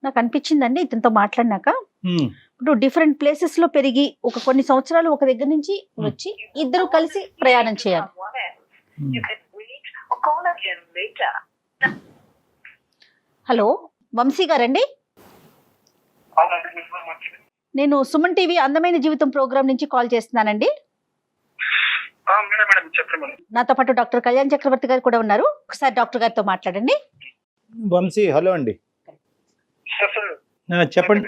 నాకు అనిపించిందండి ఇతనితో మాట్లాడినాక. ఉమ్, ఇప్పుడు డిఫరెంట్ ప్లేసెస్ లో పెరిగి ఒక కొన్ని సంవత్సరాలు ఒక దగ్గర నుంచి వచ్చి ఇద్దరు కలిసి ప్రయాణం చేయాలి. ఉమ్. హలో, వంశీ గారండి? నేను సుమన్ టీవీ అందమైన జీవితం ప్రోగ్రామ్ నుంచి కాల్ చేస్తున్నానండి. నాతో పాటు డాక్టర్ కళ్యాణ్ చక్రవర్తి గారు కూడా ఉన్నారు. ఒకసారి డాక్టర్ గారితో మాట్లాడండి. వంశీ, హలో అండి. చెప్పండి.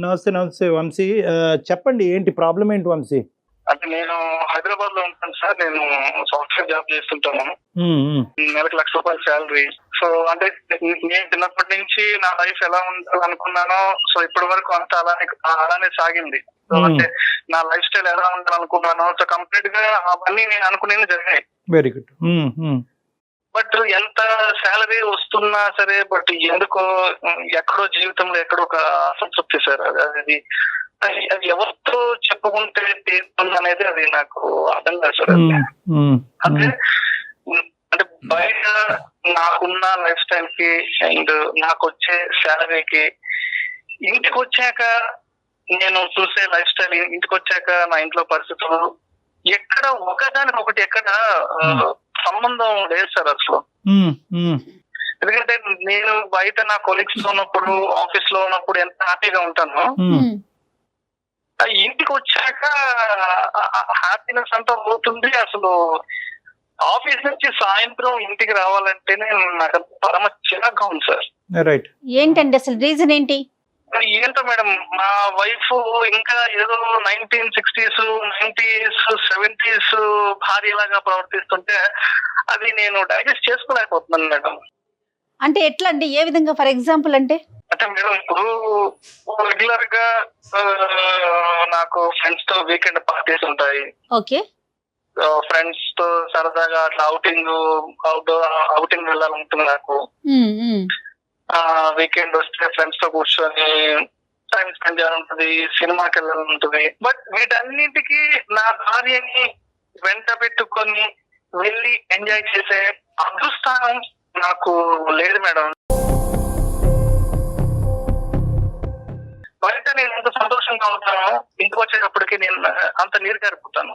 నమస్తే నమస్తే వంశీ, చెప్పండి ఏంటి ప్రాబ్లం ఏంటి వంశీ? అంటే నేను హైదరాబాద్ లో ఉంటాను సార్. నేను సాఫ్ట్వేర్ జాబ్ చేస్తుంటాను. నెలకు ₹1,00,000 శాలరీ. సో అంటే నేను చిన్నప్పటి నుంచి నా లైఫ్ ఎలా ఉండాలనుకున్నానో సో ఇప్పటి వరకు అంతా అలానే సాగింది. సో అంటే నా లైఫ్ స్టైల్ ఎలా ఉండాలనుకున్నానో సో కంప్లీట్ గా అవన్నీ నేను అనుకునేవి జరిగాయి. Very good. బట్ ఎంత శాలరీ వస్తున్నా సరే బట్ ఎందుకో ఎక్కడో జీవితంలో ఎక్కడో ఒక అసంతృప్తి సార్. అది అది ఎవరితో చెప్పుకుంటే తీరుతుంది అనేది అది నాకు అర్థం కాదు సార్. అంటే అంటే బయట నాకున్న లైఫ్ స్టైల్ కి అండ్ నాకు వచ్చే శాలరీకి ఇంటికి వచ్చాక నేను చూసే లైఫ్ స్టైల్, ఇంటికి వచ్చాక నా ఇంట్లో పరిస్థితులు ఎక్కడ ఒకదానికి ఒకటి ఎక్కడ సంబంధం లేదు సార్ అసలు. ఎందుకంటే నేను బయట నా కొలీగ్స్ లో ఉన్నప్పుడు, ఆఫీస్ లో ఉన్నప్పుడు ఎంత హ్యాపీగా ఉంటానో ఇంటికి వచ్చాక హ్యాపీనెస్ అంతా పోతుంది. అసలు ఆఫీస్ నుంచి సాయంత్రం ఇంటికి రావాలంటేనే నాకు పరమ చిరాగ్గా ఉంది సార్. రైట్. ఏంటండి అసలు రీజన్ ఏంటి? ఏంటో మేడం, మా వైఫ్ ఇంకా ఏదో 1960s, 90s, 70s భార్యలాగా ప్రవర్తిస్తుంటే అది నేను డైజెస్ట్ చేసుకోలేకపోతున్నాను మేడం. అంటే ఎట్లా అండి? ఏ విధంగా? ఫర్ ఎగ్జాంపుల్ అంటే మేడం ఇప్పుడు రెగ్యులర్ గా నాకు ఫ్రెండ్స్ తో వీకెండ్ పార్టీస్ ఉంటాయి. ఓకే. ఫ్రెండ్స్ తో సరదాగా అట్లా అవుటింగ్ వెళ్ళాలంటుంది నాకు. వీకెండ్ వస్తే ఫ్రెండ్స్ తో కూర్చొని టైం స్పెండ్ చేయాలంటుంది, సినిమాకి వెళ్ళాలంటుంది. బట్ వీటన్నింటికి నా భార్యని వెంట పెట్టుకొని వెళ్ళి ఎంజాయ్ చేసే అదృష్టం నాకు లేదు మేడం. బయట నేను ఎంత సంతోషంగా ఉంటానో ఇంటికి వచ్చేటప్పటికి నేను అంత నీరు గారిపోతాను.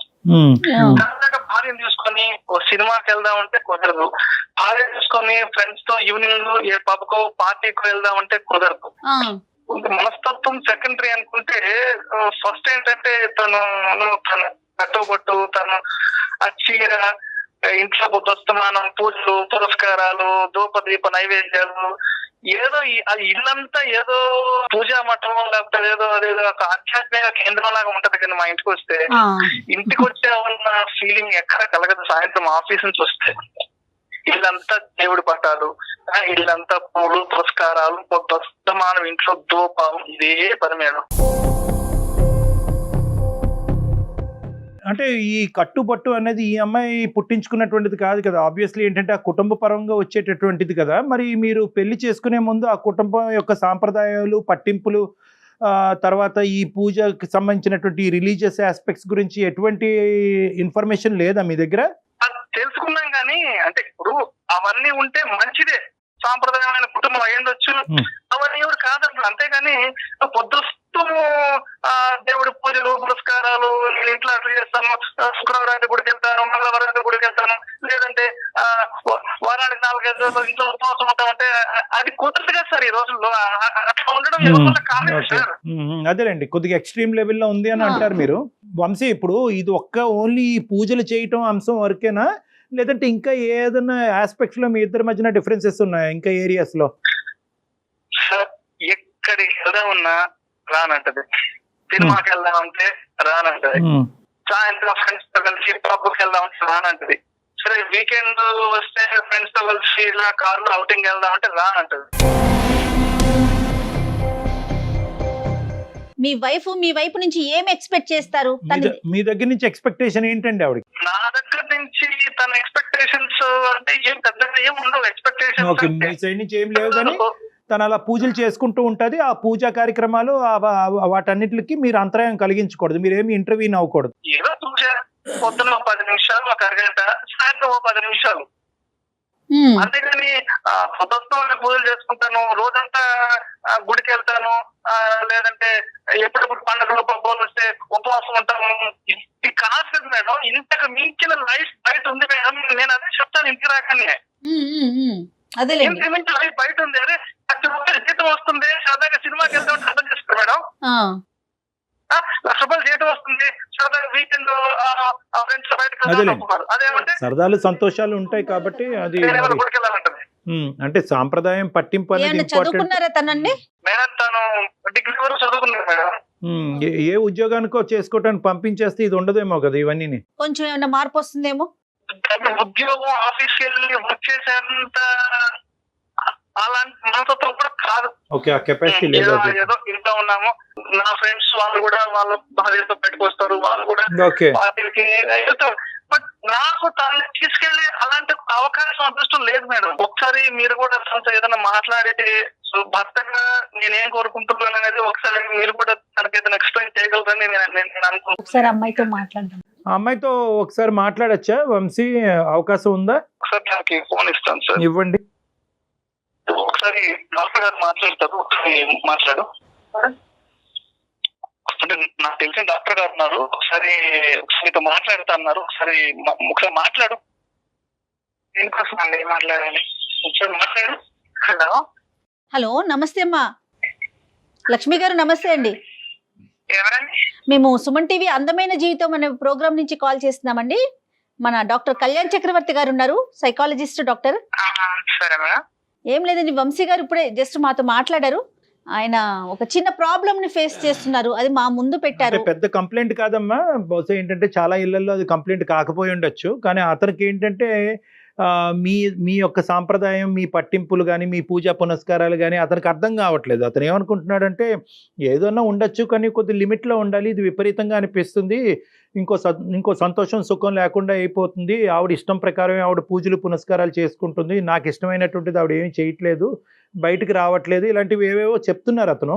సరదాగా భార్యను తీసుకొని ఓ సినిమాకి వెళ్దామంటే కుదరదు. భార్య తీసుకొని ఫ్రెండ్స్ తో ఈవినింగ్ ఏ పబ్కో పార్టీకో వెళ్దామంటే కుదరదు. మనస్తత్వం సెకండరీ అనుకుంటే ఫస్ట్ ఏంటంటే తను కట్టుబట్టు, తను ఆ చీర, ఇంట్లో బుద్ధస్తమానం, పూజలు, పురస్కారాలు, ధూపదీప నైవేద్యాలు, ఏదో అది ఇల్లంతా ఏదో పూజా మఠం లేకపోతే ఏదో అదేదో ఒక ఆధ్యాత్మిక కేంద్రం లాగా ఉంటది. కానీ మా ఇంటికి వస్తే ఇంటికి వచ్చామన్న ఫీలింగ్ ఎక్కడ కలగదు. సాయంత్రం ఆఫీస్ నుంచి వస్తే ఇల్లంతా దేవుడి పటాలు, ఇల్లంతా పూలు, పురస్కారాలు, బుద్ధస్తమానం, ఇంట్లో ధూపం, ఇదే పని మేడం. అంటే ఈ కట్టుబట్టు అనేది ఈ అమ్మాయి పుట్టించుకున్నటువంటిది కాదు కదా. ఆబ్వియస్లీ ఏంటంటే ఆ కుటుంబ పరంగా వచ్చేటటువంటిది కదా. మరి మీరు పెళ్లి చేసుకునే ముందు ఆ కుటుంబం యొక్క సాంప్రదాయాలు, పట్టింపులు, తర్వాత ఈ పూజకి సంబంధించినటువంటి రిలీజియస్ ఆస్పెక్ట్స్ గురించి ఎటువంటి ఇన్ఫర్మేషన్ లేదా మీ దగ్గర? తెలుసుకున్నాం కానీ అంటే ఇప్పుడు అవన్నీ ఉంటే మంచిదే, సాంప్రదాయమైన కుటుంబం అయ్యుండొచ్చు, అవన్నీ ఎవరు కాదంటారు. అంతేగాని పొద్దుస్తూ దేవుడి పూజలు, పురస్కారాలు, నేను ఇంట్లో అట్లా చేస్తాను, శుక్రవారానికి గుడికి వెళ్తాను, మంగళవారానికి గుడికి వెళ్తాను, లేదంటే వారానికి 4-5 రోజులు ఇంట్లో ఉపవాసం ఉంటామంటే అది కుదరదు కదా సార్ ఈ రోజుల్లో. అట్లా ఉండడం ఎవరి కాలేదు సార్. అదేనండి, కొద్దిగా ఎక్స్ట్రీమ్ లెవెల్లో ఉంది అని అంటారు మీరు. వంశీ, ఇప్పుడు ఇది ఓన్లీ పూజలు చేయటం అంశం వరకేనా, లేదంటే ఇంకా ఏదైనా ఆస్పెక్ట్స్ లో మీ ఇద్దరి మధ్యన డిఫరెన్సెస్ ఉన్నాయా ఇంకా ఏరియాస్ లో? ఎక్కడికి వెళ్దామన్నా రానంటది, సినిమాకి వెళ్దామంటే రానంటది, సాయంత్రం ఫ్రెండ్స్ తో కలిసి పబ్కి వెళ్దామంటే రానంటది. సరే వీకెండ్ వస్తే ఫ్రెండ్స్ తో కలిసి ఇలా కార్లో అవుటింగ్ వెళ్దామంటే రానంటది. మీ వైపు నుంచి ఏం ఎక్స్పెక్ట్ చేస్తారు? మీ దగ్గర నుంచి ఎక్స్పెక్టేషన్ ఏంటండి ఆవిడ? నా దగ్గర నుంచి తన ఎక్స్పెక్టేషన్స్ అంటే ఏం పెద్దగా ఏం ఉండవు. ఎక్స్పెక్టేషన్ ఓకే, మీ సైడ్ నుంచి ఏం లేవు, కానీ తను అలా పూజలు చేసుకుంటూ ఉంటది. ఆ పూజా కార్యక్రమాలు వాటన్నిటికి మీరు అంతరాయం కలిగించకూడదు, మీరేమి ఇంటర్వ్యూ అవ్వకూడదు. ఏదో పూజ పొద్దున్న 10 నిమిషాలు, ఒక అరగంట, సాయంత్రం 10 నిమిషాలు అంతేగాని పొద్దున్న పూజలు చేసుకుంటాను, రోజంతా గుడికి వెళ్తాను, లేదంటే ఎప్పుడెప్పుడు పండుగలు పబ్బులు వస్తే ఉపవాసం ఉంటాను, ఇది కాదు మేడం. ఇంతకు మించిన లైఫ్ బయట ఉంది మేడం. నేను అదే చెప్తాను ఇంటికి రాకనే, ఇంతకు మించిన లైఫ్ బయట ఉంది. అదే ₹1,00,000 జీతం వస్తుంది, సరదాగా సినిమాకి వెళ్తామంటే అర్థం చేసుకోరు మేడం. ₹1,00,000 జీతం వస్తుంది, సరదాగా వీకెండ్ ఫ్రెండ్స్ బయటకు అదేమంటే సరదాలు సంతోషాలు ఉంటాయి కాబట్టి అది గుడికి వెళ్ళాలంటది. అంటే సాంప్రదాయం పట్టింపు అనేది ఇంపార్టెంట్. చదువుకున్నారా తనండి? మేడం తను డిగ్రీ వరకు చదువుకున్నాను మేడం. ఏ ఉద్యోగానికో చేసుకోవటానికి పంపించేస్తే ఇది ఉండదేమో కదా ఇవన్నీ. కొంచెం ఏమైనా మార్పు వస్తుందేమో. ఉద్యోగం ఆఫీస్కి వెళ్ళి వచ్చేసేంత అలాంటి మనస్తత్వం కూడా కాదు. ఓకే, ఆ కెపాసిటీ లేదు. ఏదో ఇంట్లో ఉన్నాము, నా ఫ్రెండ్స్ వాళ్ళు కూడా వాళ్ళ భార్యతో పెట్టుకొస్తారు, వాళ్ళు కూడా ఓకే పార్టీలకి వెళ్తారు. బట్ నాకు తనని తీసుకెళ్లి అలాంటి అవకాశం అదృష్టం లేదు మేడం. ఒకసారి మీరు కూడా తనతో ఏదైనా మాట్లాడితే భర్తగా నేనేం కోరుకుంటున్నాను అనేది ఒకసారి మీరు కూడా తనకి ఏదైనా ఎక్స్ప్లెయిన్ చేయగలరని నేను అనుకుంటున్నాను. ఒకసారి అమ్మాయితో మాట్లాడదాం. ఆ అమ్మాయితో ఒకసారి మాట్లాడచ్చా వంశీ? అవకాశం ఉందా? ఒకసారి నాకు ఫోన్ ఇస్తాను సార్. ఇవ్వండి. ఒకసారి డాక్టర్ గారు మాట్లాడతారు, ఒకసారి మాట్లాడు. అంటే నాకు తెలిసిన డాక్టర్ గారు ఉన్నారు, ఒకసారి మీతో మాట్లాడుతా అన్నారు. ఒకసారి మాట్లాడు. దేనికోసం అండి మాట్లాడాలి? ఒకసారి మాట్లాడు. హలో హలో, నమస్తే అమ్మా. లక్ష్మి గారు నమస్తే అండి. ఎవరండి? మేము సుమన్ టీవీ అందమైన జీవితం అనే ప్రోగ్రామ్ నుంచి కాల్ చేస్తున్నామండి. మన డాక్టర్ కళ్యాణ్ చక్రవర్తి గారు ఉన్నారు, సైకాలజిస్ట్ డాక్టర్. సరే మేడం. ఏం లేదండి, వంశీ గారు ఇప్పుడే జస్ట్ మాతో మాట్లాడారు. ఆయన ఒక చిన్న ప్రాబ్లం ని ఫేస్ చేస్తున్నారు, అది మా ముందు పెట్టారు. పెద్ద కంప్లైంట్ కాదమ్మా, బహుశా ఏంటంటే చాలా ఇళ్లలో అది కంప్లైంట్ కాకపోయి ఉండొచ్చు. కానీ అతనికి ఏంటంటే మీ యొక్క సాంప్రదాయం, మీ పట్టింపులు కానీ, మీ పూజా పునస్కారాలు కానీ అతనికి అర్థం కావట్లేదు. అతను ఏమనుకుంటున్నాడంటే ఏదన్నా ఉండొచ్చు కానీ కొద్ది లిమిట్లో ఉండాలి, ఇది విపరీతంగా అనిపిస్తుంది, ఇంకో సంతోషం సుఖం లేకుండా అయిపోతుంది, ఆవిడ ఇష్టం ప్రకారమే ఆవిడ పూజలు పునస్కారాలు చేసుకుంటుంది, నాకు ఇష్టమైనటువంటిది ఆవిడ ఏమీ చేయట్లేదు, బయటికి రావట్లేదు, ఇలాంటివి ఏవేవో చెప్తున్నారు అతను.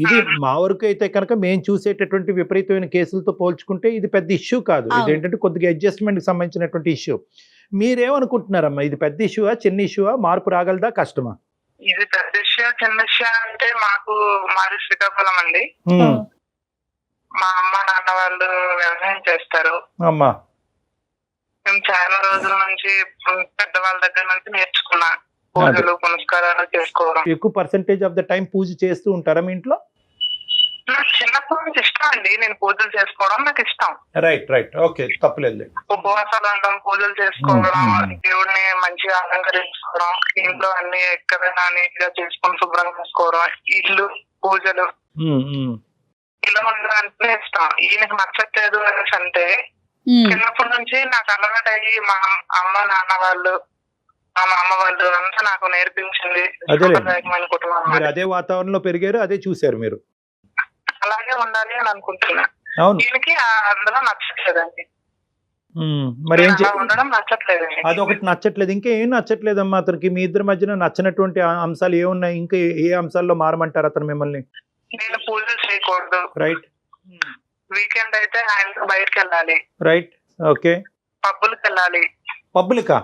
ఇది మా వరకు అయితే కనుక మేము చూసేటటువంటి విపరీతమైన కేసులతో పోల్చుకుంటే ఇది పెద్ద ఇష్యూ కాదు. ఇదేంటంటే కొద్దిగా అడ్జస్ట్మెంట్కి సంబంధించినటువంటి ఇష్యూ. మీరేమనుకుంటున్నారమ్మా, ఇది పెద్ద ఇష్యూవా, చిన్న ఇష్యూవా, మార్పు రాగలదా, కష్టమా? ఇది పెద్ద ఇష్యూ చిన్న ఇష్యూ అంటే మాది శ్రీకాకుళం అండి. మా అమ్మ నాన్న వాళ్ళు వ్యవసాయం చేస్తారు. అమ్మా, మేము చాలా రోజుల నుంచి పెద్దవాళ్ళ దగ్గర నుంచి నేర్చుకున్నా పూజలు పునస్కారాలు చేసుకోవడం. ఎక్కువ పర్సెంటేజ్ ఆఫ్ ద టైం పూజ చేస్తూ ఉంటారా మీ ఇంట్లో? నాకు చిన్నప్పటి నుంచి ఇష్టం అండి, నేను పూజలు చేసుకోవడం నాకు ఇష్టం. రైట్ ఓకే, తప్పలేదు. ఉపవాసాలు ఉండడం, పూజలు చేసుకోవడం, దేవుడిని మంచిగా అలంకరించుకోవడం, ఇంట్లో అన్ని ఎక్కడైనా నీట్ గా చేసుకొని శుభ్రంగా చేసుకోవడం, ఇల్లు పూజలు ఇలా ఉండడానికి ఇష్టం. ఈయనకు నచ్చట్లేదు అనేసి అంటే చిన్నప్పటి నుంచి నాకు అలవాటు అయ్యి మా అమ్మ నాన్న వాళ్ళు, మా అమ్మ వాళ్ళు అంతా నాకు నేర్పించింది. కుటుంబం అదే వాతావరణంలో పెరిగారు, అదే చూసారు మీరు, అలాగే ఉండాలి అని అనుకుంటున్నా. దీనికి అందులో నచ్చట్లేదండి, మరి ఏం ఉండడం నచ్చట్లేదండి. అదొకటి నచ్చట్లేదు, ఇంకా ఏం నచ్చట్లేదమ్మా అతనికి? మీ ఇద్దరి మధ్యన నచ్చినటువంటి అంశాలు ఏమున్నాయి? ఇంకా ఏ అంశాల్లో మారమంటారు అతను మిమ్మల్ని? నేను పూజలు చేయకూడదు, రైట్. వీకెండ్ అయితే ఆయనతో బయటకు వెళ్ళాలి, రైట్. ఓకే. పబ్బులకు వెళ్ళాలి. పబ్బులకా?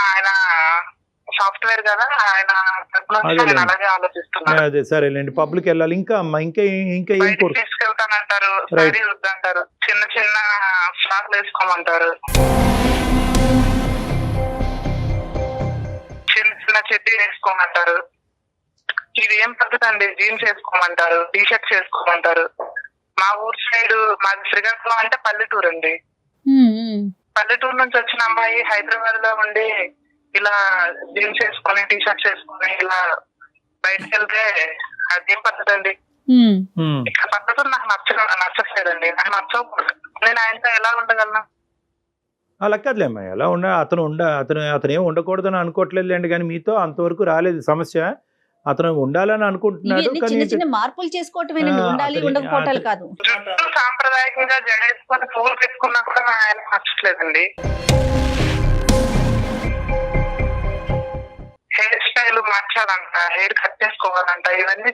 ఆయన సాఫ్ట్వేర్ కదా, ఆయన అలాగే ఆలోచిస్తున్నారు. అదే సరేలేండి, పబ్లిక్ వెళ్ళాలి. ఇంకా అమ్మా ఇంకా తీసుకెళ్తానంటారు, సారీ వద్దంటారు, చిన్న చిన్న ఫ్రాక్లు వేసుకోమంటారు, చిన్న చిన్న చెట్టు వేసుకోమంటారు. ఇది ఏం పద్ధతి అండి? జీన్స్ వేసుకోమంటారు, టీ షర్ట్స్ వేసుకోమంటారు. మా ఊరు సైడ్, మాది శ్రీకాకుళం అంటే పల్లెటూరు అండి. పల్లెటూరు నుంచి వచ్చిన అమ్మాయి హైదరాబాద్ లో ఉండి ఇలా జీన్స్ వేసుకొని టీ షర్ట్స్ వేసుకొని ఇలా బయటకు వెళ్తే అదేం పద్ధతి అండి? ఇక్కడ పద్ధతులు నాకు నచ్చట్లేదండి, నాకు నచ్చకూడదు. నేను ఆయనతో ఎలా ఉండగలను? అలా కాదులేమ్మా, ఎలా అతను ఏం ఉండకూడదని అనుకోవట్లేదులేండి, కానీ మీతో అంతవరకు రాలేదు సమస్య. అతను ఉండాలని అనుకుంటున్నాడు, చిన్న చిన్న మార్పులు చేసుకోవటమే, ఉండాలి ఉండకపోవటాలు కాదు. సాంప్రదాయకంగా జడేసుకొని పూలు పెట్టుకున్నా కూడా ఆయన నచ్చట్లేదండి. హెయిర్ స్టైల్ మార్చాలంట, హెయిర్ కట్ చేసుకోవాలంట, ఇవన్నీ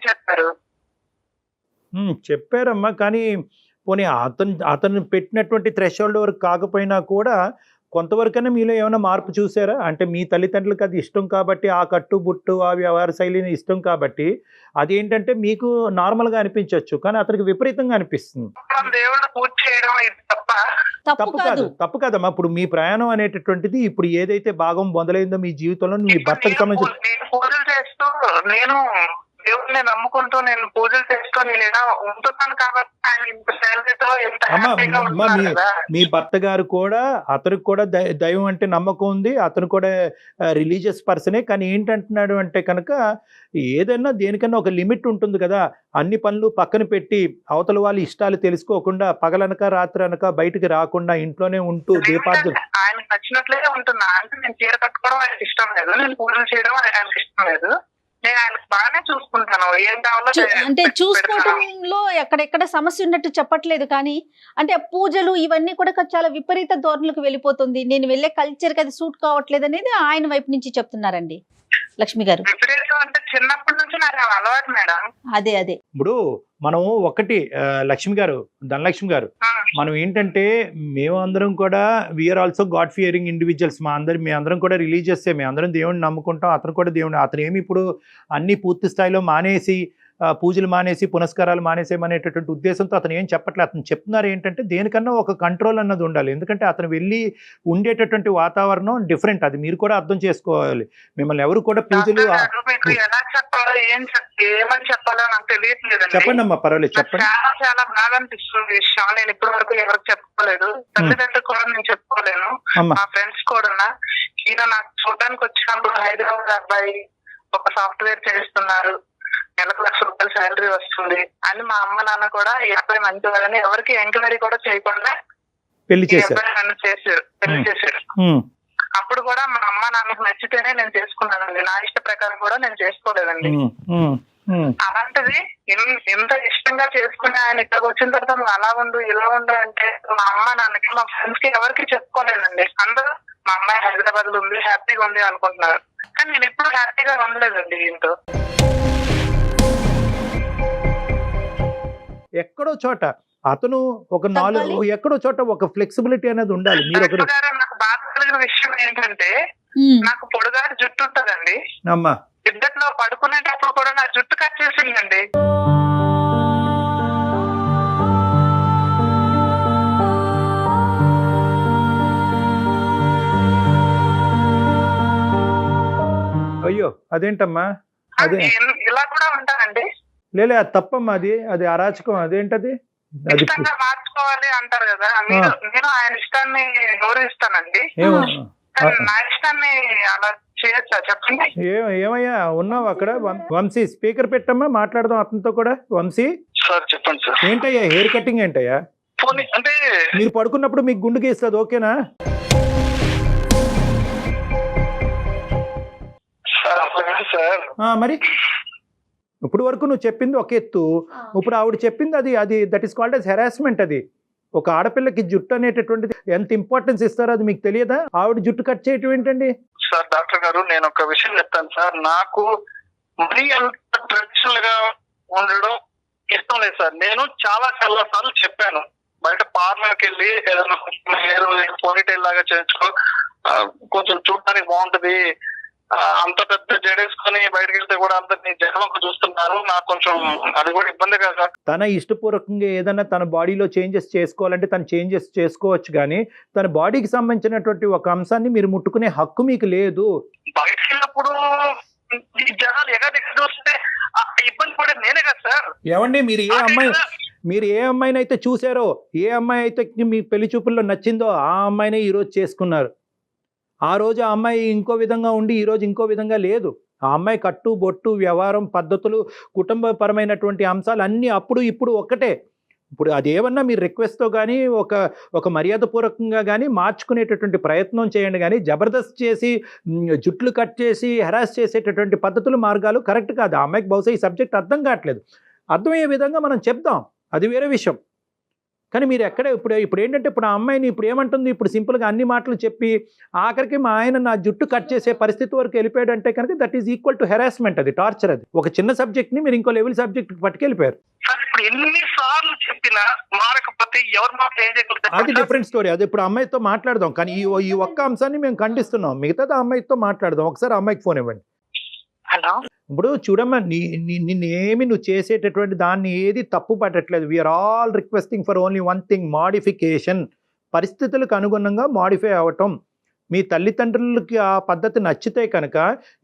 చెప్పారమ్మా. కానీ పోనీ అతను పెట్టినటువంటి థ్రెషోల్డ్ వరకు కాకపోయినా కూడా కొంతవరకైనా మీలో ఏమైనా మార్పు చూసారా? అంటే మీ తల్లిదండ్రులకు అది ఇష్టం కాబట్టి, ఆ కట్టుబుట్టు ఆ వ్యవహార శైలిని ఇష్టం కాబట్టి అదేంటంటే మీకు నార్మల్గా అనిపించవచ్చు, కానీ అతనికి విపరీతంగా అనిపిస్తుంది. దేవుడు పూజ చేయడం ఇది తప్ప. తప్పు కాదమ్మా. ఇప్పుడు మీ ప్రయాణం అనేటటువంటిది ఇప్పుడు ఏదైతే భాగం మొదలైందో మీ జీవితంలో మీ భర్తకు సంబంధించి నేను పూజలు చేస్తూ, నేను దేవుడిని నమ్ముకుంటూ, నేను పూజలు చేస్తూ నేను ఇలా ఉంటున్నాను కాబట్టి ఆయన ఇంత శాలరీతో ఎంత హ్యాపీగా ఉంటున్నారు కదా. మీ భర్త గారు కూడా, అతనికి కూడా దైవం అంటే నమ్మకం ఉంది, అతను కూడా రిలీజియస్ పర్సనే. కానీ ఏంటంటున్నాడు అంటే కనుక ఏదైనా దేనికన్నా ఒక లిమిట్ ఉంటుంది కదా. అన్ని పనులు పక్కన పెట్టి అవతల వాళ్ళ ఇష్టాలు తెలుసుకోకుండా పగలనక రాత్రి అనక బయటికి రాకుండా ఇంట్లోనే ఉంటూ దీపార్థన. ఆయనకు నచ్చినట్లే ఉంటున్నా. అంటే నేను చీర కట్టుకోవడం ఆయనకి ఇష్టం లేదు, నేను పూజలు చేయడం ఆయనకి ఇష్టం లేదు. నేను ఆయనకు బాగానే చూసుకుంటాను, ఏం కావాలో అంటే చూసుకోవడంలో ఎక్కడెక్కడ సమస్య ఉన్నట్టు చెప్పట్లేదు, కానీ అంటే పూజలు ఇవన్నీ కూడా చాలా విపరీత ధోరణులకు వెళ్ళిపోతుంది, నేను వెళ్ళే కల్చర్కి అది సూట్ కావట్లేదు అనేది ఆయన వైపు నుంచి చెప్తున్నారండి లక్ష్మి గారు. అంటే చిన్నప్పటి నుంచి నాకు అలవాటు మేడం. అదే ఇప్పుడు మనం ఒకటి లక్ష్మి గారు, ధనలక్ష్మి గారు, మనం ఏంటంటే మేము అందరం కూడా we are also god fearing individuals. మీ అందరం కూడా రిలీజియస్సే, మేము అందరం దేవుడిని నమ్ముకుంటాం. అతను కూడా దేవుడిని. అతను ఏమి ఇప్పుడు అన్ని పూర్తి స్థాయిలో మానేసి పూజలు మానేసి పునస్కారాలు మానేసేమనేటటువంటి ఉద్దేశంతో అతను ఏం చెప్పట్లేదు. అతను చెప్తున్నారు ఏంటంటే దేనికన్నా ఒక కంట్రోల్ అన్నది ఉండాలి. ఎందుకంటే అతను వెళ్ళి ఉండేటటువంటి వాతావరణం డిఫరెంట్, అది మీరు కూడా అర్థం చేసుకోవాలి. మిమ్మల్ని ఎవరు కూడా పూజలు చెప్పండి అమ్మా, పర్వాలేదు చెప్పండి. చాలా బాగా అనిపిస్తుంది విషయం. నేను ఇప్పటి వరకు ఎవరికి చెప్పుకోలేదు, తల్లిదండ్రులు కూడా నేను చెప్పుకోలేను, మా ఫ్రెండ్స్ కూడా. ఈయన నాకు చూడడానికి వచ్చినప్పుడు హైదరాబాద్ అబ్బాయి ఒక సాఫ్ట్వేర్ చేస్తున్నారు, నెలకు ₹1,00,000 శాలరీ వస్తుంది అని మా అమ్మ నాన్న కూడా ఈ అబ్బాయి మంచివాడని ఎవరికి ఎంక్వైరీ కూడా చేయకుండా పెళ్లి చేశారు. పెళ్లి చేశారు. అప్పుడు కూడా మా అమ్మ నాన్నకు నచ్చితేనే నేను చేసుకున్నానండి, నా ఇష్ట ప్రకారం కూడా నేను చేసుకోలేదండి. అలాంటిది ఎంత ఇష్టంగా చేసుకుని ఆయన ఇక్కడికి వచ్చిన తర్వాత నువ్వు అలా ఉండు ఇలా ఉండు అంటే మా అమ్మ నాన్నకి మా ఫ్రెండ్స్ కి ఎవరికి చెప్పుకోలేదండి. అందరూ మా అమ్మాయి హైదరాబాద్ లో ఉంది, హ్యాపీగా ఉంది అనుకుంటున్నారు, కానీ నేను ఎప్పుడు హ్యాపీగా ఉండలేదండి దీంతో. ఎక్కడో చోట అతను ఒక ఎక్కడో చోట ఒక ఫ్లెక్సిబిలిటీ అనేది ఉండాలి. మీరు నాకు బాధ కలిగిన విషయం ఏంటంటే నాకు పొడుగాటి జుట్టు ఉంటదండి, అమ్మా ఇద్దట్లో పడుకునేటప్పుడు కూడా నా జుట్టు కట్ చేసిందండి. అయ్యో అదేంటమ్మా, అదే ఇలా కూడా ఉంటానండి. లేలే అది తప్పమ్మా, అది అరాచకం. అదేంటది ఇష్టంగా మార్చుకోవాలి అంటారు కదా, నేను ఆయన ఇష్టాన్ని గౌరవిస్తానండి, నా ఇష్టాన్ని అలా చేయొచ్చా చెప్పండి? ఏమయ్యా ఉన్నావు అక్కడ? వంశీ స్పీకర్ పెట్టమ్మా, మాట్లాడదాం అతనితో కూడా. వంశీ సార్ చెప్పండి సార్. ఏంటయ్యా హెయిర్ కటింగ్ ఏంటయ్యా? అంటే మీరు పడుకున్నప్పుడు మీకు గుండు గీస్తుంది, ఓకేనా? మరి ఇప్పుడు వరకు నువ్వు చెప్పింది ఒక ఎత్తు, ఇప్పుడు ఆవిడ చెప్పింది అది that is called as harassment. అది ఒక ఆడపిల్లకి జుట్టు అనేటటువంటిది ఎంత ఇంపార్టెన్స్ ఇస్తారో అది మీకు తెలియదా? ఆవిడ జుట్టు కట్ చేయటం ఏంటండి? సార్ డాక్టర్ గారు నేను ఒక విషయం చెప్తాను సార్, నాకు మరీ అంత ట్రెడిషనల్ గా ఉండడం ఇష్టం లేదు సార్. నేను చాలా సార్లు చెప్పాను, బయట పార్లర్కి వెళ్ళి ఏదైనా హెయిర్ పోనీటైల్ లాగా చేయించుకో, కొంచెం చూడడానికి బాగుంటది, అంత పెద్ద జడేసుకొని బయటకు వెళ్తే కూడా అందరినీ జనం చూస్తున్నారు, నాకు కొంచెం అది కూడా ఇబ్బంది కదా. తన ఇష్టపూర్వకంగా ఏదైనా తన బాడీలో చేంజెస్ చేసుకోవాలంటే తను చేంజెస్ చేసుకోవచ్చు, కానీ తన బాడీకి సంబంధించినటువంటి ఒక అంశాన్ని మీరు ముట్టుకునే హక్కు మీకు లేదు. బయటకు వెళ్ళినప్పుడు జనాలు ఎగదిగా చూస్తే ఇబ్బంది పడే నేనే కదా సార్. ఏమండి మీరు ఏ అమ్మాయిని అయితే చూసారో, ఏ అమ్మాయి అయితే మీ పెళ్లి చూపుల్లో నచ్చిందో ఆ అమ్మాయినే ఈరోజు చేసుకున్నారు. ఆ రోజు ఆ అమ్మాయి ఇంకో విధంగా ఉండి ఈరోజు ఇంకో విధంగా లేదు. ఆ అమ్మాయి కట్టు బొట్టు వ్యవహారం పద్ధతులు కుటుంబపరమైనటువంటి అంశాలు అన్నీ అప్పుడు ఇప్పుడు ఒక్కటే. ఇప్పుడు అదేమన్నా మీరు రిక్వెస్ట్తో కానీ ఒక మర్యాదపూర్వకంగా కానీ మార్చుకునేటటువంటి ప్రయత్నం చేయండి, కానీ జబర్దస్త్ చేసి జుట్లు కట్ చేసి హెరాస్ చేసేటటువంటి పద్ధతులు మార్గాలు కరెక్ట్ కాదు. ఆ అమ్మాయికి బహుశా ఈ సబ్జెక్ట్ అర్థం కావట్లేదు. అర్థమయ్యే విధంగా మనం చెప్దాం, అది వేరే విషయం. కానీ మీరు ఇప్పుడు ఏంటంటే ఇప్పుడు ఆ అమ్మాయిని ఇప్పుడు ఏమంటుంది, ఇప్పుడు సింపుల్గా అన్ని మాటలు చెప్పి ఆఖరికి మా ఆయన నా జుట్టు కట్ చేసే పరిస్థితి వరకు వెళ్ళిపోయాడు అంటే కనుక that is equal to harassment. అది టార్చర్. అది ఒక చిన్న సబ్జెక్ట్ని మీరు ఇంకో లెవెల్ సబ్జెక్ట్ పట్టుకెళ్ళిపోయారు. ఇప్పుడు ఎన్నిసార్లు చెప్పినా మారకపోతే ఎవరు మాత్రం ఏం అది చేయగలుగుతారు? Different story. అది ఇప్పుడు అమ్మాయితో మాట్లాడదాం, కానీ ఈ ఒక్క అంశాన్ని మేము ఖండిస్తున్నాం. మిగతాది అమ్మాయితో మాట్లాడదాం. ఒకసారి అమ్మాయికి ఫోన్ ఇవ్వండి. హలో, ఇప్పుడు చూడమ్మా, నిన్నేమి నువ్వు చేసేటటువంటి దాన్ని ఏది తప్పు పట్టట్లేదు. We are all requesting for only one thing, modification. పరిస్థితులకు అనుగుణంగా మాడిఫై అవ్వటం. మీ తల్లిదండ్రులకి ఆ పద్ధతి నచ్చితే కనుక,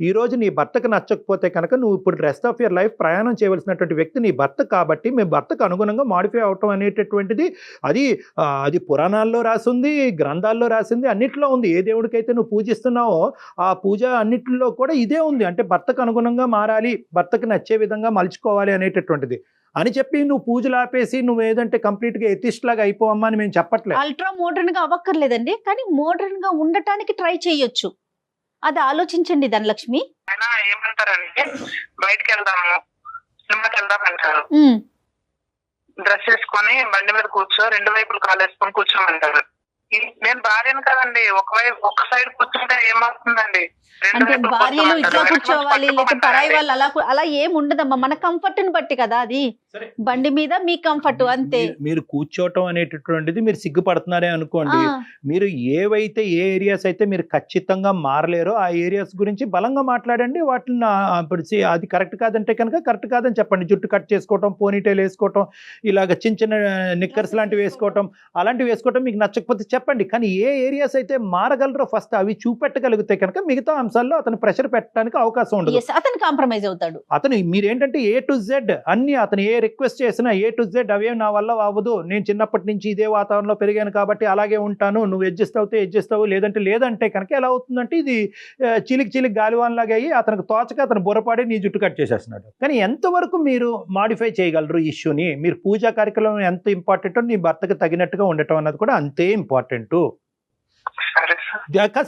ఈరోజు నీ భర్తకు నచ్చకపోతే కనుక, నువ్వు ఇప్పుడు రెస్ట్ ఆఫ్ యువర్ లైఫ్ ప్రయాణం చేయవలసినటువంటి వ్యక్తి నీ భర్త కాబట్టి, మీ భర్తకు అనుగుణంగా మాడిఫై అవటం అనేటటువంటిది అది పురాణాల్లో రాసింది, గ్రంథాల్లో రాసింది, అన్నిట్లో ఉంది. ఏ దేవుడికైతే నువ్వు పూజిస్తున్నావో ఆ పూజ అన్నిటిలో కూడా ఇదే ఉంది. అంటే భర్తకు అనుగుణంగా మారాలి, భర్తకు నచ్చే విధంగా మలుచుకోవాలి అనేటటువంటిది అని చెప్పి నువ్వు పూజలు ఆపేసి నువ్వు ఏదంటే కంప్లీట్గా ఎథిస్ట్ లాగా అయిపోవమ్మా అని మేము చెప్పట్లేదు. అల్ట్రా మోడర్న్ గా అవ్వక్కర్లేదండి, కానీ మోడర్న్ గా ఉండటానికి ట్రై చేయొచ్చు. అది ఆలోచించండి ధనలక్ష్మి. ఆయన ఏమంటారంటే బయటకు వెళ్దాము, సినిమాకి వెళ్దాం అంటారు. డ్రెస్ వేసుకొని బండి మీద కూర్చో, రెండు వైపులు కాలు వేసుకొని కూర్చోమంటారు. నేను భార్యను కదండి, ఒక సైడ్ కూర్చుంటే ఏమవుతుందండి? అంటే భార్యలు ఇట్లా కూర్చోవాలి, లేకపోతే పరాయి వాళ్ళు అలా ఏం ఉండదమ్మా. మన కంఫర్ట్ ని బట్టి కదా అది. బండి మీద మీ కంఫర్ట్ అంతే. మీరు కూర్చోవటం అనేటటువంటిది మీరు సిగ్గుపడుతున్నారే అనుకోండి. మీరు ఏవైతే ఏ ఏరియాస్ అయితే మీరు ఖచ్చితంగా మారలేరో ఆ ఏరియాస్ గురించి బలంగా మాట్లాడండి. వాటిని అది కరెక్ట్ కాదంటే కనుక కరెక్ట్ కాదని చెప్పండి. జుట్టు కట్ చేసుకోవటం, పోనీటైల్ వేసుకోవటం, ఇలాగ చిన్న చిన్న నిక్కర్స్ లాంటివి వేసుకోవటం, అలాంటివి వేసుకోవటం మీకు నచ్చకపోతే చెప్పండి. కానీ ఏ ఏరియాస్ అయితే మారగలరో ఫస్ట్ అవి చూపెట్టగలిగితే కనుక మిగతా అంశాల్లో అతను ప్రెషర్ పెట్టడానికి అవకాశం ఉండదు. అతను కాంప్రమైజ్ అవుతాడు. అతను మీరేంటంటే ఏ టు జెడ్ అన్ని, అతను ఏ రిక్వెస్ట్ చేసినా ఏ టు జెడ్ అవేం నా వల్ల అవ్వదు, నేను చిన్నప్పటి నుంచి ఇదే వాతావరణంలో పెరిగాను కాబట్టి అలాగే ఉంటాను, నువ్వు అడ్జస్ట్ అవుతే అడ్జస్ట్ అవ్వు, లేదంటే కనుక ఎలా అవుతుందంటే ఇది చిలికి గాలివాన్లాగా అయ్యి అతనికి తోచక అతను బుర్రపాడి నీ జుట్టు కట్ చేసేస్తున్నాడు. కానీ ఎంతవరకు మీరు మాడిఫై చేయగలరు ఇష్యూని? మీరు పూజా కార్యక్రమం ఎంత ఇంపార్టెంటో నీ భర్తకు తగినట్టుగా ఉండటం అన్నది కూడా అంతే ఇంపార్టెంట్.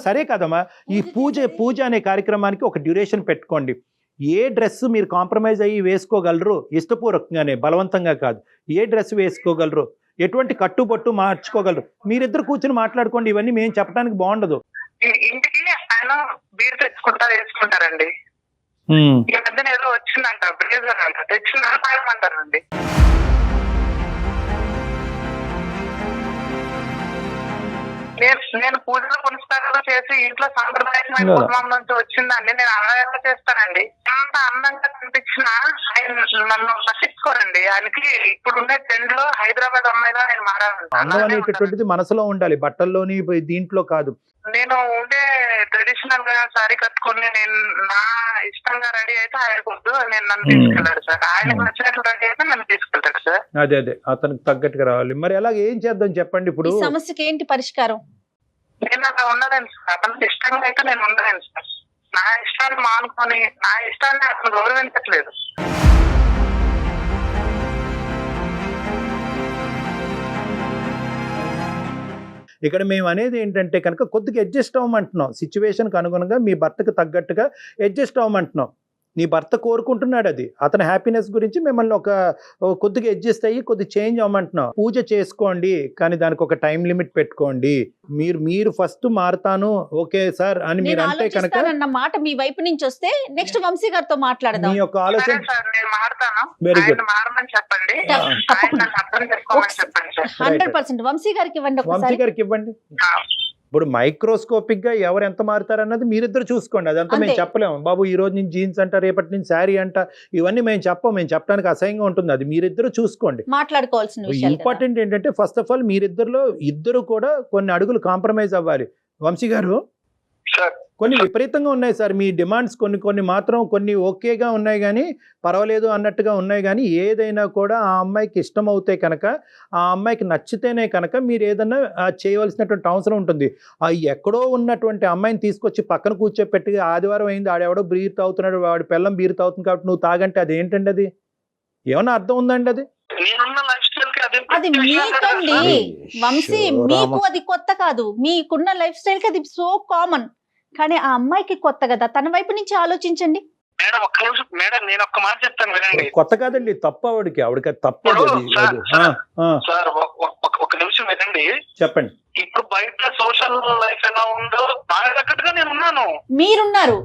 సరే కదమ్మా, ఈ పూజ అనే కార్యక్రమానికి ఒక డ్యూరేషన్ పెట్టుకోండి. ఏ డ్రెస్ మీరు కాంప్రమైజ్ అయ్యి వేసుకోగలరు, ఇష్టపూర్వకంగానే, బలవంతంగా కాదు, ఏ డ్రెస్ వేసుకోగలరు, ఎటువంటి కట్టుబొట్టు మార్చుకోగలరు, మీరిద్దరు కూర్చొని మాట్లాడుకోండి. ఇవన్నీ మేము చెప్పడానికి బాగుండదు. ఇంటికి ఆయన బీర్ వేసుకుంటారండి. ఈ మధ్యన ఏదో వచ్చిందంట, బ్రేజర్ అంట, తెచ్చిన తాగమంటారండి. నేను పూజలు పునస్కారాలు చేసి ఇంట్లో సాంప్రదాయమైన కుటుంబం నుంచి వచ్చిందండి. నేను అలా చేస్తానండి. ఎంత అందంగా కనిపించినా ఆయన నన్ను పట్టించుకోరండి. ఆయనకి ఇప్పుడు ఉండే ట్రెండ్ లో హైదరాబాద్ అమ్మాయిలా నేను మారాలనేటటువంటిది మనసులో ఉండాలి, బట్టల్లోని దీంట్లో కాదు. నేను ఉండే ట్రెడిషనల్ గా సారీ కట్టుకుని నేను నా ఇష్టంగా రెడీ అయితే ఆయనకొద్దు, నేను నన్ను తీసుకెళ్తాడు సార్. ఆయనకు నచ్చినట్లు రెడీ అయితే నన్ను తీసుకెళ్తాడు సార్. అదే అతనికి తగ్గట్టుగా రావాలి. మరి అలా ఏం చేద్దాం చెప్పండి. ఇప్పుడు సమస్యకి ఏంటి పరిష్కారం? నేను అలా ఉండలేను సార్. అతనికి ఇష్టంగా అయితే నేను ఉండలేను సార్. నా ఇష్టాన్ని మానుకొని నా ఇష్టాన్ని అతను గౌరవించట్లేదు. ఇక్కడ మేము అనేది ఏంటంటే కనుక కొద్దిగా అడ్జస్ట్ అవ్వమంటున్నాం. సిచ్యువేషన్కి అనుగుణంగా మీ భర్తకు తగ్గట్టుగా అడ్జస్ట్ అవ్వమంటున్నాం. నీ భర్త కోరుకుంటున్నాడు అది, అతని హ్యాపీనెస్ గురించి మిమ్మల్ని ఒక కొద్దిగా అడ్జస్ట్ అయ్యి కొద్దిగా చేంజ్ అవ్వమంటున్నాం. పూజ చేసుకోండి, కానీ దానికి ఒక టైం లిమిట్ పెట్టుకోండి. మీరు ఫస్ట్ మారుతాను ఓకే సార్ అని మీరు అంటే కనుక మాట మీ వైపు నుంచి వస్తే నెక్స్ట్ వంశీ గారితో మాట్లాడదాం. మీ యొక్క ఆలోచన వెరీ గుడ్. 100% వంశీ గారికి ఇవ్వండి. ఇప్పుడు మైక్రోస్కోపిక్ గా ఎవరు ఎంత మారుతారన్నది మీరిద్దరు చూసుకోండి. అదంతా మేము చెప్పలేము. బాబు ఈ రోజు నుంచి జీన్స్ అంట, రేపటి నుంచి శారీ అంట, ఇవన్నీ మేము చెప్పడానికి అసహ్యంగా ఉంటుంది. అది మీరిద్దరు చూసుకోండి. మాట్లాడుకోవాల్సిన ఇంపార్టెంట్ ఏంటంటే ఫస్ట్ ఆఫ్ ఆల్ ఇద్దరు కూడా కొన్ని అడుగులు కాంప్రమైజ్ అవ్వాలి. వంశీ గారు, కొన్ని విపరీతంగా ఉన్నాయి సార్ మీ డిమాండ్స్. కొన్ని మాత్రం కొన్ని ఓకేగా ఉన్నాయి, కానీ పర్వాలేదు అన్నట్టుగా ఉన్నాయి. కానీ ఏదైనా కూడా ఆ అమ్మాయికి ఇష్టం అవుతే కనుక, ఆ అమ్మాయికి నచ్చితేనే కనుక మీరు ఏదన్నా చేయవలసినటువంటి అవసరం ఉంటుంది. ఆ ఎక్కడో ఉన్నటువంటి అమ్మాయిని తీసుకొచ్చి పక్కన కూర్చోపెట్టి ఆదివారం అయింది, ఆడెవడో బీరు తాగుతున్నాడు, వాడి పిల్లం బీరు తాగుతుంది కాబట్టి నువ్వు తాగంటే అది ఏంటండి? అది ఏమన్నా అర్థం ఉందండి? అది మీకండి వంశీ, మీకు అది కొత్త కాదు. మీకున్న లైఫ్ స్టైల్ కి అది సో కామన్. కానీ ఆ అమ్మాయికి కొత్త కదా, తన వైపు నుంచి ఆలోచించండి. మేడం ఒక్క నిమిషం మేడం, నేను ఒక్క మాట చెప్తాను వినండి. కొత్త కాదండి, తప్పు ఆవిడకి తప్పు. సార్ ఒక నిమిషం వినండి, చెప్పండి. ఇప్పుడు బయట సోషల్ లైఫ్ ఎలా ఉందో దాని తగ్గట్టుగా నేను ఉన్నాను. మీరున్నారు,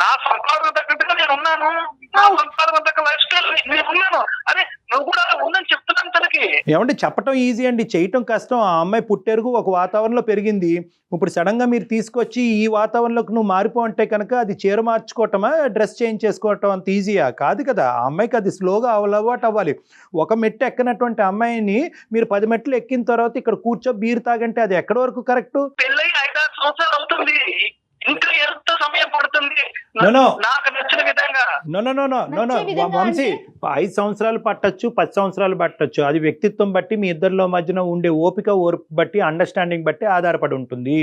నా సంపాదన తగ్గట్టుగా నేను ఉన్నాను, నా సంపాదన తగ్గ లైఫ్ స్టైల్ నేను ఉన్నాను. అరే నువ్వు కూడా ఉందని చెప్తున్నాను తనకి. ఏమంటే చెప్పటం ఈజీ అండి, చేయటం కష్టం. ఆ అమ్మాయి పుట్టెరుగు ఒక వాతావరణంలో పెరిగింది. ఇప్పుడు సడన్ గా మీరు తీసుకొచ్చి ఈ వాతావరణంలోకి నువ్వు మారిపో అంటే కనుక అది చీర మార్చుకోవటమా, డ్రెస్ చేంజ్ చేసుకోవటం అంత ఈజీయా కాదు కదా. ఆ అమ్మాయికి అది స్లోగా అలవాటు అవ్వాలి. ఒక మెట్టు ఎక్కనటువంటి అమ్మాయిని మీరు 10 మెట్లు ఎక్కిన తర్వాత ఇక్కడ కూర్చో బీర్ తాగంటే అది ఎక్కడి వరకు కరెక్ట్? పెళ్ళై 5-6 సంవత్సరాలు అవుతుంది, ఇంకా ఎంత సమయం పడుతుంది No. నాకు నచ్చిన విధంగా? నో వంశీ, 5 సంవత్సరాలు పట్టొచ్చు, 10 సంవత్సరాలు పట్టొచ్చు. అది వ్యక్తిత్వం బట్టి, మీ ఇద్దరిలో మధ్యన ఉండే ఓపిక బట్టి, అండర్స్టాండింగ్ బట్టి ఆధారపడి ఉంటుంది.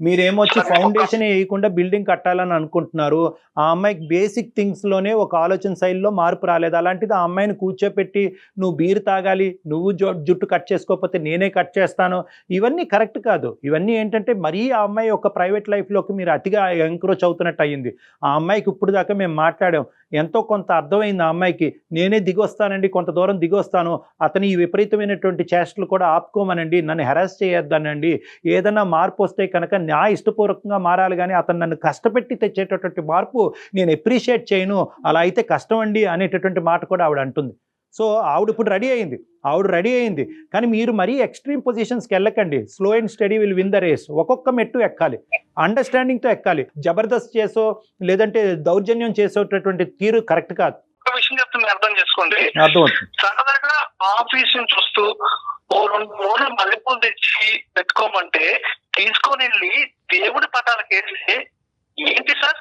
మీరేమొచ్చి ఫౌండేషన్ వేయకుండా బిల్డింగ్ కట్టాలని అనుకుంటున్నారు. ఆ అమ్మాయికి బేసిక్ థింగ్స్లోనే ఒక ఆలోచన శైలిలో మార్పు రాలేదు. అలాంటిది ఆ అమ్మాయిని కూర్చోపెట్టి నువ్వు బీర్ తాగాలి, నువ్వు జుట్టు కట్ చేసుకోకపోతే నేనే కట్ చేస్తాను, ఇవన్నీ కరెక్ట్ కాదు. ఇవన్నీ ఏంటంటే మరీ ఆ అమ్మాయి ఒక ప్రైవేట్ లైఫ్లోకి మీరు అతిగా ఎంక్రోచ్ అవుతున్నట్టు అయ్యింది. ఆ అమ్మాయికి ఇప్పుడు దాకా మేము మాట్లాడాం, ఎంతో కొంత అర్థమైంది ఆ అమ్మాయికి. నేనే దిగొస్తానండి, కొంత దూరం దిగొస్తాను, అతని ఈ విపరీతమైనటువంటి చేష్టలు కూడా ఆపుకోమనండి, నన్ను హెరాస్ చేయొద్దనండి. ఏదైనా మార్పు వస్తే కనుక నా ఇష్టపూర్వకంగా మారాలి, కానీ అతను నన్ను కష్టపెట్టి తెచ్చేటటువంటి మార్పు నేను అప్రిషియేట్ చేయను, అలా అయితే కష్టం అండి అనేటటువంటి మాట కూడా ఆవిడ అంటుంది. సో ఆవిడ ఇప్పుడు రెడీ అయింది. కానీ మీరు మరీ ఎక్స్ట్రీమ్ పొజిషన్స్కి వెళ్ళకండి. Slow and steady will win the race. ఒక్కొక్క మెట్టు ఎక్కాలి, అండర్స్టాండింగ్తో ఎక్కాలి. జబర్దస్త్ చేసో లేదంటే దౌర్జన్యం చేసేటటువంటి తీరు కరెక్ట్ కాదు. ఒక విషయం చెప్తే మీరు అర్థం చేసుకోండి. అర్థమవుతుంది. సరదాగా ఆఫీస్ నుంచి వస్తూ ఓ 2 మూడు మల్లెపూలు తెచ్చి పెట్టుకోమంటే తీసుకొని వెళ్ళి దేవుడి పటాలకు వేస్తే ఏంటి సార్?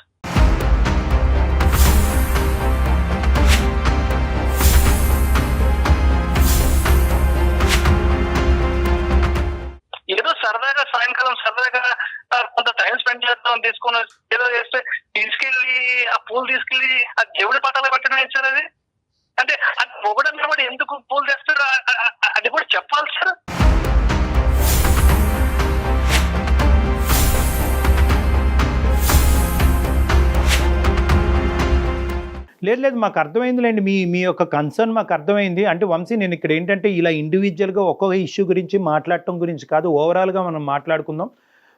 ఏదో సరదాగా సాయంకాలం సరదాగా కొంత టైం స్పెండ్ చేద్దాం తీసుకొని ఏదో చేస్తే తీసుకెళ్లి ఆ పూలు తీసుకెళ్లి ఆ దేవుడి పటాలు పెట్టడం సార్. అది అంటే అది మొగడన్న కూడా ఎందుకు పూలు తెస్తాడు అది కూడా చెప్పాలి సార్. లేదు మాకు అర్థమైందిలేండి, మీ యొక్క కన్సర్న్ మాకు అర్థమైంది. అంటే వంశీ, నేను ఇక్కడ ఏంటంటే ఇలా ఇండివిజువల్గా ఒక్కొక్క ఇష్యూ గురించి మాట్లాడటం గురించి కాదు, ఓవరాల్గా మనం మాట్లాడుకుందాం.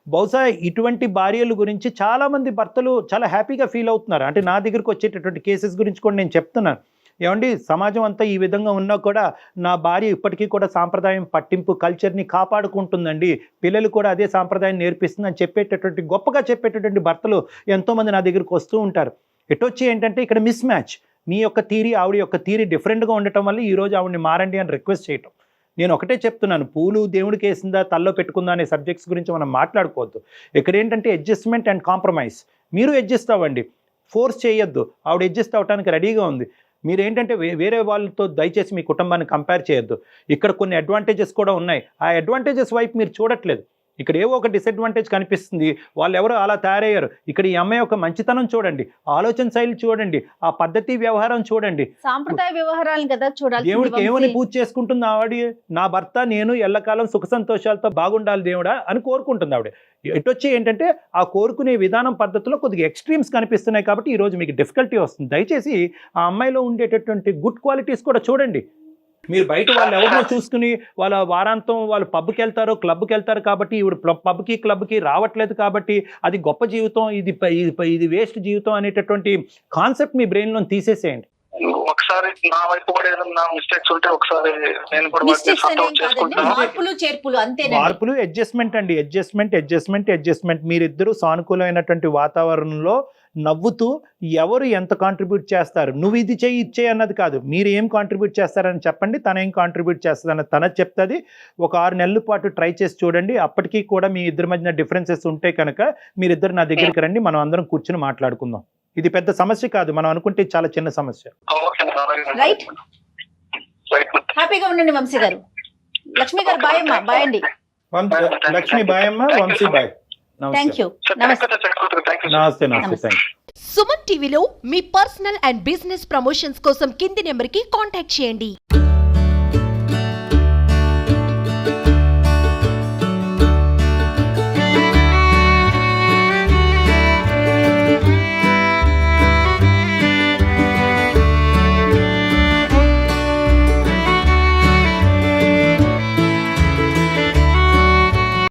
బహుశా ఇటువంటి భార్యల గురించి చాలామంది భర్తలు చాలా హ్యాపీగా ఫీల్ అవుతున్నారు. అంటే నా దగ్గరికి వచ్చేటటువంటి కేసెస్ గురించి కూడా నేను చెప్తున్నాను. ఏమండి, సమాజం అంతా ఈ విధంగా ఉన్నా కూడా నా భార్య ఇప్పటికీ కూడా సాంప్రదాయం పట్టింపు కల్చర్ని కాపాడుకుంటుందండి, పిల్లలు కూడా అదే సాంప్రదాయం నేర్పిస్తుందని చెప్పేటటువంటి గొప్పగా చెప్పేటటువంటి భర్తలు ఎంతోమంది నా దగ్గరికి వస్తూ ఉంటారు. ఎటొచ్చి ఏంటంటే ఇక్కడ మిస్ మ్యాచ్. మీ యొక్క థీరీ ఆవిడ యొక్క థీరీ డిఫరెంట్గా ఉండటం వల్ల ఈరోజు ఆవిడని మారండి అని రిక్వెస్ట్ చేయటం. నేను ఒకటే చెప్తున్నాను, పూలు దేవుడికి వేసిందా తల్లో పెట్టుకుందా అనే సబ్జెక్ట్స్ గురించి మనం మాట్లాడుకోవద్దు. ఇక్కడ ఏంటంటే అడ్జస్ట్మెంట్ అండ్ కాంప్రమైజ్. మీరు అడ్జస్ట్ అవ్వండి, ఫోర్స్ చేయొద్దు. ఆవిడ అడ్జస్ట్ అవ్వడానికి రెడీగా ఉంది. మీరు ఏంటంటే వేరే వాళ్ళతో దయచేసి మీ కుటుంబాన్ని కంపేర్ చేయొద్దు. ఇక్కడ కొన్ని అడ్వాంటేజెస్ కూడా ఉన్నాయి, ఆ అడ్వాంటేజెస్ వైపు మీరు చూడట్లేదు. ఇక్కడ ఏవో ఒక డిసడ్వాంటేజ్ కనిపిస్తుంది, వాళ్ళు ఎవరో అలా తయారయ్యారు. ఇక్కడ ఈ అమ్మాయి యొక్క మంచితనం చూడండి, ఆలోచన శైలి చూడండి, ఆ పద్ధతి వ్యవహారం చూడండి. సాంప్రదాయ వ్యవహారాలు కదా చూడాలి. దేవుడికి ఏమని పూజ చేసుకుంటుంది ఆవిడ? నా భర్త నేను ఎల్లకాలం సుఖ సంతోషాలతో బాగుండాలి దేవుడా అని కోరుకుంటుంది ఆవిడ. ఎటొచ్చి ఏంటంటే ఆ కోరుకునే విధానం పద్ధతిలో కొద్దిగా ఎక్స్ట్రీమ్స్ కనిపిస్తున్నాయి కాబట్టి ఈరోజు మీకు డిఫికల్టీ వస్తుంది. దయచేసి ఆ అమ్మాయిలో ఉండేటటువంటి గుడ్ క్వాలిటీస్ కూడా చూడండి. మీరు బయట వాళ్ళు ఎవరినో చూసుకుని వాళ్ళ వారాంతం వాళ్ళు పబ్కి వెళ్తారు, క్లబ్కి వెళ్తారు కాబట్టి ఈవిడ పబ్కి క్లబ్కి రావట్లేదు కాబట్టి అది గొప్ప జీవితం, ఇది వేస్ట్ జీవితం అనేటటువంటి కాన్సెప్ట్ మీ బ్రెయిన్లో తీసేసేయండి. ఒకసారి నా వైపు కూడా ఏదైనా మిస్టేక్స్ ఉంటే ఒకసారి నేను కూడా మార్పులు అడ్జస్ట్మెంట్ అండి, అడ్జస్ట్మెంట్. మీరిద్దరూ సానుకూలమైనటువంటి వాతావరణంలో నవ్వుతూ ఎవరు ఎంత కాంట్రిబ్యూట్ చేస్తారు, నువ్వు ఇది చేయి ఇచ్చే అన్నది కాదు, మీరు ఏం కాంట్రిబ్యూట్ చేస్తారని చెప్పండి, తన ఏం కాంట్రిబ్యూట్ చేస్తుందని తనది చెప్తుంది. ఒక 6 నెలల పాటు ట్రై చేసి చూడండి. అప్పటికీ కూడా మీ ఇద్దరి మధ్యన డిఫరెన్సెస్ ఉంటే కనుక మీరిద్దరు నా దగ్గరికి రండి, మనం అందరం కూర్చుని మాట్లాడుకుందాం. ఇది పెద్ద సమస్య కాదు, మనం అనుకుంటే చాలా చిన్న సమస్య. రైట్, హ్యాపీగా ఉండండి వంశీ గారు. లక్ష్మి గారు బాయ్ అమ్మా. బాయ్ అండి. లక్ష్మి బాయ్ అమ్మా, వంశీ బాయ్. Thank you. నమస్తే. Thank you. సుమన్ టీవీలో మీ పర్సనల్ అండ్ బిజినెస్ ప్రమోషన్స్ కోసం కింది నెంబర్కి కాంటాక్ట్ చేయండి.